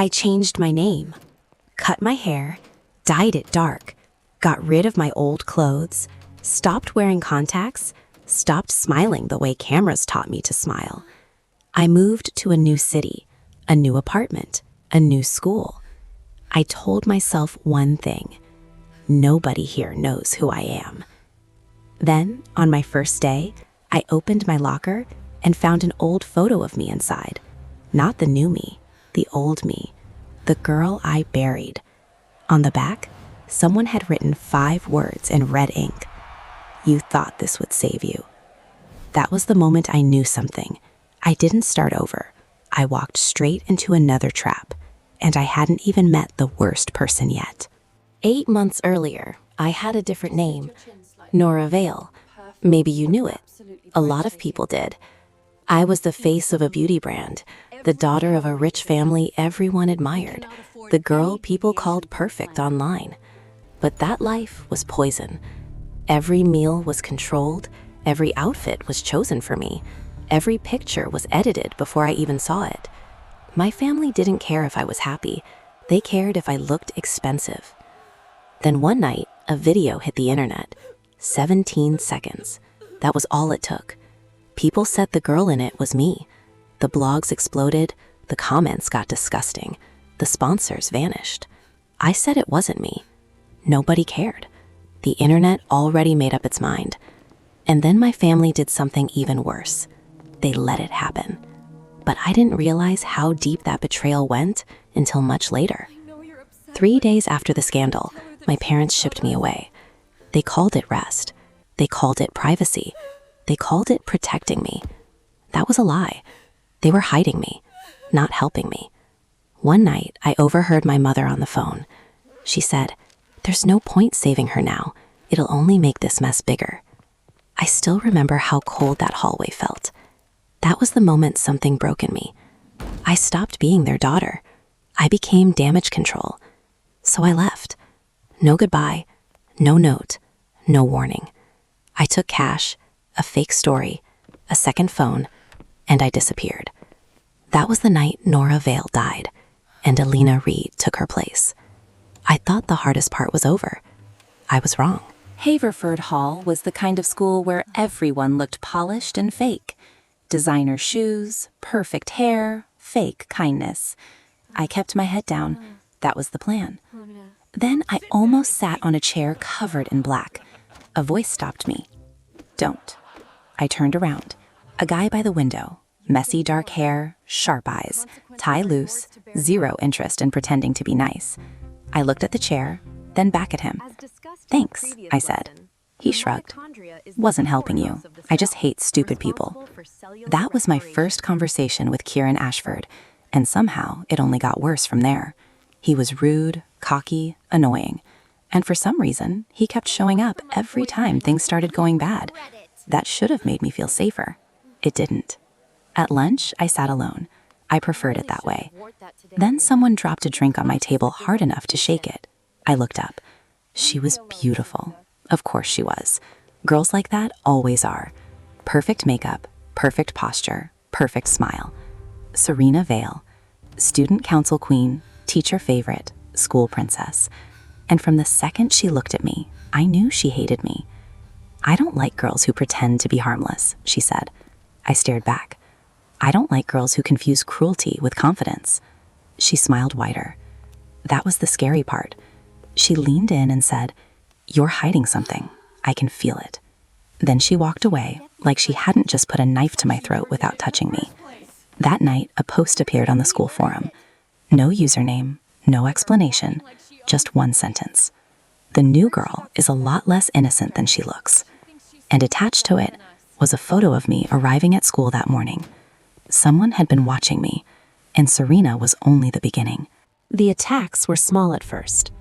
I changed my name, cut my hair, dyed it dark, got rid of my old clothes, stopped wearing contacts, stopped smiling the way cameras taught me to smile. I moved to a new city, a new apartment, a new school. I told myself one thing: nobody here knows who I am. Then, on my first day, I opened my locker and found an old photo of me inside. Not the new me, the old me, the girl I buried. On the back, someone had written 5 words in red ink: "You thought this would save you." That was the moment I knew something. I didn't start over. I walked straight into another trap, and I hadn't even met the worst person yet. 8 months earlier, I had a different name, Nora Vale. Maybe you knew it. A lot of people did. I was the face of a beauty brand, the daughter of a rich family everyone admired, the girl people called perfect online. But that life was poison. Every meal was controlled, every outfit was chosen for me, every picture was edited before I even saw it. My family didn't care if I was happy. They cared if I looked expensive. Then one night, a video hit the internet. 17 seconds. That was all it took. People said the girl in it was me. The blogs exploded, the comments got disgusting, the sponsors vanished. I said it wasn't me. Nobody cared. The internet already made up its mind. And then my family did something even worse. They let it happen. But I didn't realize how deep that betrayal went until much later. 3 days after the scandal, my parents shipped me away. They called it rest. They called it privacy. They called it protecting me. That was a lie. They were hiding me, not helping me. One night, I overheard my mother on the phone. She said, "There's no point saving her now. It'll only make this mess bigger." I still remember how cold that hallway felt. That was the moment something broke in me. I stopped being their daughter. I became damage control. So I left. No goodbye, no note, no warning. I took cash, a fake story, a second phone, and I disappeared. That was the night Nora Vale died, and Alina Reed took her place. I thought the hardest part was over. I was wrong. Haverford Hall was the kind of school where everyone looked polished and fake. Designer shoes, perfect hair, fake kindness. I kept my head down. That was the plan. Then I almost sat on a chair covered in black. A voice stopped me. "Don't." I turned around. A guy by the window, messy dark hair, sharp eyes, tie loose, zero interest in pretending to be nice. I looked at the chair, then back at him. "Thanks," I said. He shrugged. "Wasn't helping you. I just hate stupid people." That was my first conversation with Kieran Ashford, and somehow it only got worse from there. He was rude, cocky, annoying, and for some reason, he kept showing up every time things started going bad. That should have made me feel safer. It didn't. At lunch, I sat alone. I preferred it that way. Then someone dropped a drink on my table hard enough to shake it. I looked up. She was beautiful. Of course she was. Girls like that always are. Perfect makeup, perfect posture, perfect smile. Serena Vale, student council queen, teacher favorite, school princess. And from the second she looked at me, I knew she hated me. "I don't like girls who pretend to be harmless," she said. I stared back. "I don't like girls who confuse cruelty with confidence." She smiled wider. That was the scary part. She leaned in and said, "You're hiding something. I can feel it." Then she walked away like she hadn't just put a knife to my throat without touching me. That night, a post appeared on the school forum. No username, no explanation, just one sentence. "The new girl is a lot less innocent than she looks." And attached to it was a photo of me arriving at school that morning. Someone had been watching me, and Serena was only the beginning. The attacks were small at first.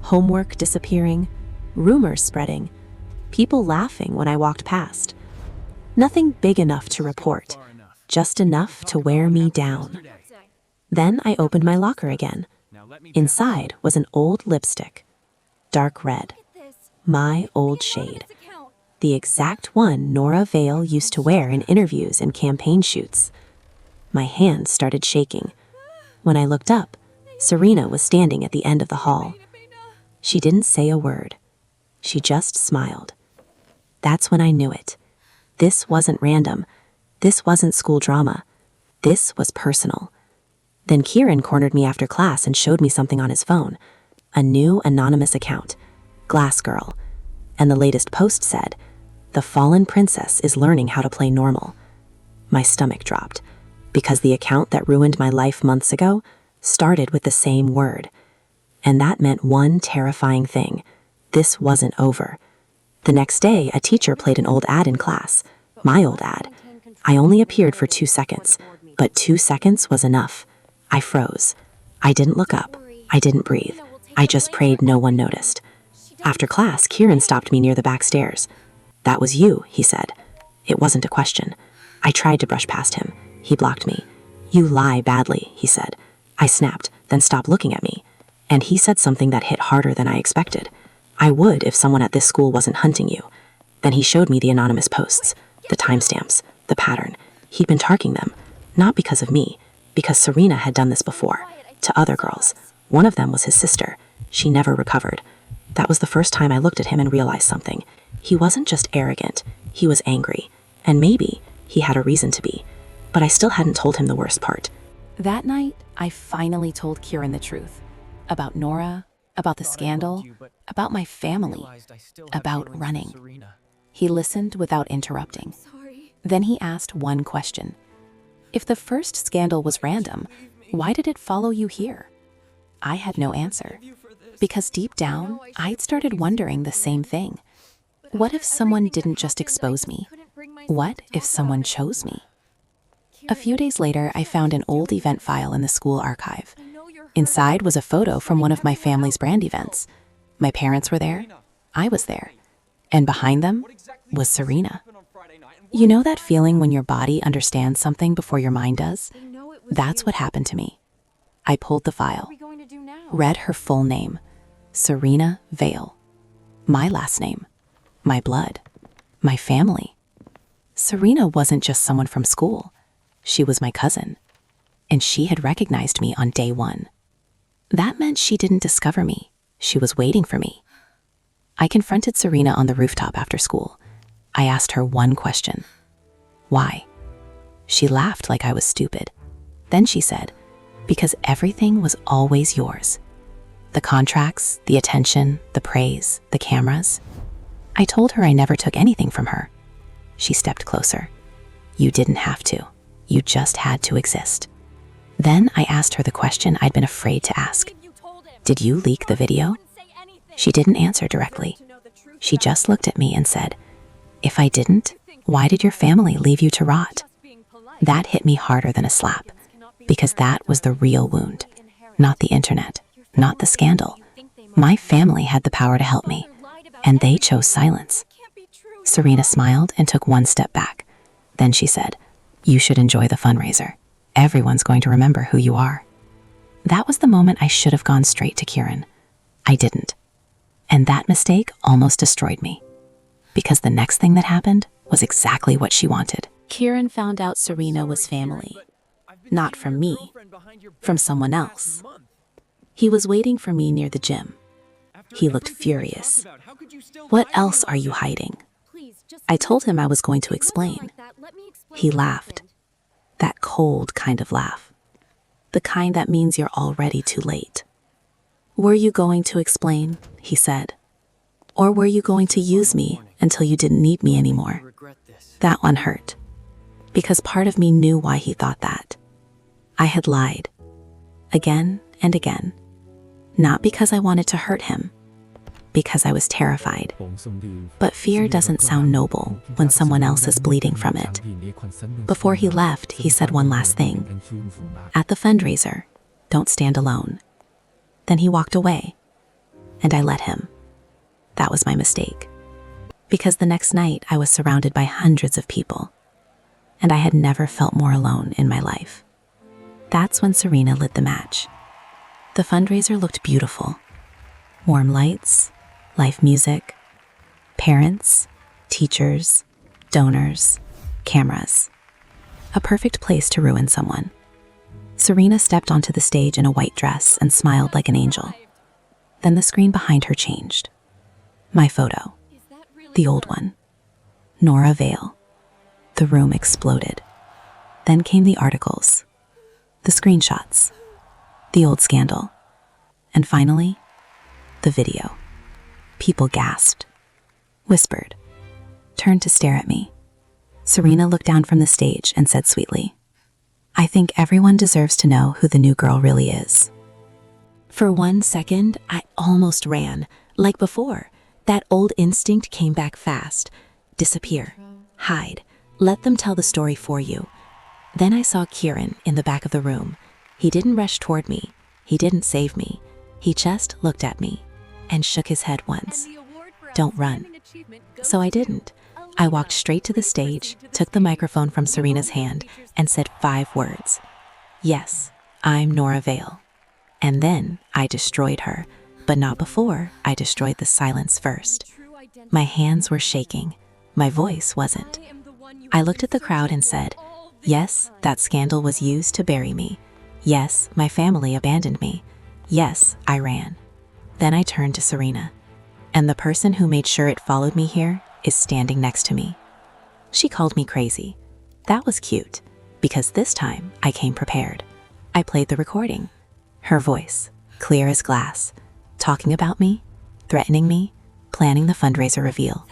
Homework disappearing, rumors spreading, people laughing when I walked past. Nothing big enough to report, just enough to wear me down. Then I opened my locker again. Inside was an old lipstick, dark red, my old shade. The exact one Nora Vale used to wear in interviews and campaign shoots. My hand started shaking. When I looked up, Serena was standing at the end of the hall. She didn't say a word. She just smiled. That's when I knew it. This wasn't random. This wasn't school drama. This was personal. Then Kieran cornered me after class and showed me something on his phone. A new anonymous account. Glass Girl. And the latest post said, "The fallen princess is learning how to play normal." My stomach dropped, because the account that ruined my life months ago started with the same word. And that meant one terrifying thing. This wasn't over. The next day, a teacher played an old ad in class. My old ad. I only appeared for 2 seconds, but 2 seconds was enough. I froze. I didn't look up. I didn't breathe. I just prayed no one noticed. After class, Kieran stopped me near the back stairs. "That was you," he said. It wasn't a question. I tried to brush past him. He blocked me. "You lie badly," he said. I snapped, then stopped looking at me. And he said something that hit harder than I expected. "I would if someone at this school wasn't hunting you." Then he showed me the anonymous posts, the timestamps, the pattern. He'd been targeting them, not because of me, because Serena had done this before, to other girls. One of them was his sister. She never recovered. That was the first time I looked at him and realized something. He wasn't just arrogant, he was angry. And maybe he had a reason to be. But I still hadn't told him the worst part. That night, I finally told Kieran the truth. About Nora, about the scandal, about my family, about running. He listened without interrupting. Then he asked one question. If the first scandal was random, why did it follow you here? I had no answer. Because deep down, I'd started wondering the same thing. What if someone didn't just expose me? What if someone chose me? A few days later, I found an old event file in the school archive. Inside was a photo from one of my family's brand events. My parents were there. I was there. And behind them was Serena. You know that feeling when your body understands something before your mind does? That's what happened to me. I pulled the file, read her full name, Serena Vale. My last name, my blood, my family. Serena wasn't just someone from school. She was my cousin. And she had recognized me on day one. That meant she didn't discover me. She was waiting for me. I confronted Serena on the rooftop after school. I asked her one question. Why? She laughed like I was stupid. Then she said, because everything was always yours. The contracts, the attention, the praise, the cameras. I told her I never took anything from her. She stepped closer. You didn't have to. You just had to exist. Then I asked her the question I'd been afraid to ask. Did you leak the video? She didn't answer directly. She just looked at me and said, if I didn't, why did your family leave you to rot? That hit me harder than a slap, because that was the real wound, not the internet, not the scandal. My family had the power to help me, and they chose silence. Serena smiled and took one step back. Then she said, you should enjoy the fundraiser. Everyone's going to remember who you are. That was the moment I should have gone straight to Kieran. I didn't. And that mistake almost destroyed me. Because the next thing that happened was exactly what she wanted. Kieran found out Serena was family. Not from me, from someone else. He was waiting for me near the gym. He looked furious. What else are you hiding? I told him I was going to explain. He laughed. That cold kind of laugh. The kind that means you're already too late. Were you going to explain? He said. Or were you going to use me until you didn't need me anymore? That one hurt. Because part of me knew why he thought that. I had lied. Again and again. Not because I wanted to hurt him. Because I was terrified. But fear doesn't sound noble when someone else is bleeding from it. Before he left, he said one last thing. At the fundraiser, don't stand alone. Then he walked away. And I let him. That was my mistake. Because the next night, I was surrounded by hundreds of people. And I had never felt more alone in my life. That's when Serena lit the match. The fundraiser looked beautiful. Warm lights, live music, parents, teachers, donors, cameras. A perfect place to ruin someone. Serena stepped onto the stage in a white dress and smiled like an angel. Then the screen behind her changed. My photo. The old one. Nora Vale. The room exploded. Then came the articles. The screenshots. The old scandal. And finally, the video. People gasped. Whispered. Turned to stare at me. Serena looked down from the stage and said sweetly, "I think everyone deserves to know who the new girl really is." For 1 second, I almost ran. Like before, that old instinct came back fast. Disappear. Hide. Let them tell the story for you. Then I saw Kieran in the back of the room. He didn't rush toward me. He didn't save me. He just looked at me and shook his head once. "Don't run." So I didn't. I walked straight to the stage, took the microphone from Serena's hand, and said 5 words. "Yes, I'm Nora Vale." And then I destroyed her, but not before I destroyed the silence first. My hands were shaking. My voice wasn't. I looked at the crowd and said, "Yes, that scandal was used to bury me. Yes, my family abandoned me. Yes, I ran." Then I turned to Serena. And the person who made sure it followed me here is standing next to me. She called me crazy. That was cute, because this time I came prepared. I played the recording. Her voice, clear as glass, talking about me, threatening me, planning the fundraiser reveal.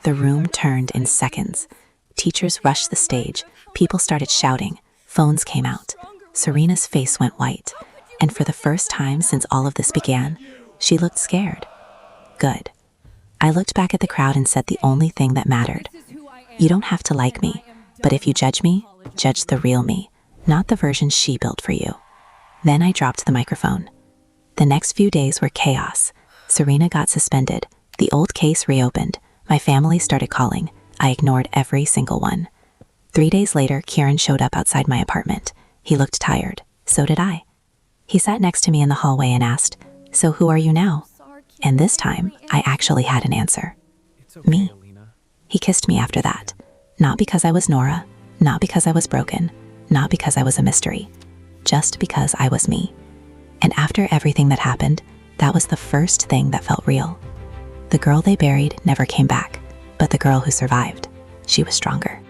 The room turned in seconds. Teachers rushed the stage. People started shouting. Phones came out. Serena's face went white. And for the first time since all of this began, she looked scared. Good. I looked back at the crowd and said the only thing that mattered. You don't have to like me, but if you judge me, judge the real me, not the version she built for you. Then I dropped the microphone. The next few days were chaos. Serena got suspended. The old case reopened. My family started calling. I ignored every single one. 3 days later, Kieran showed up outside my apartment. He looked tired. So did I. He sat next to me in the hallway and asked, "So who are you now?" And this time, I actually had an answer. Me. He kissed me after that. Not because I was Nora, not because I was broken, not because I was a mystery, just because I was me. And after everything that happened, that was the first thing that felt real. The girl they buried never came back, but the girl who survived, she was stronger.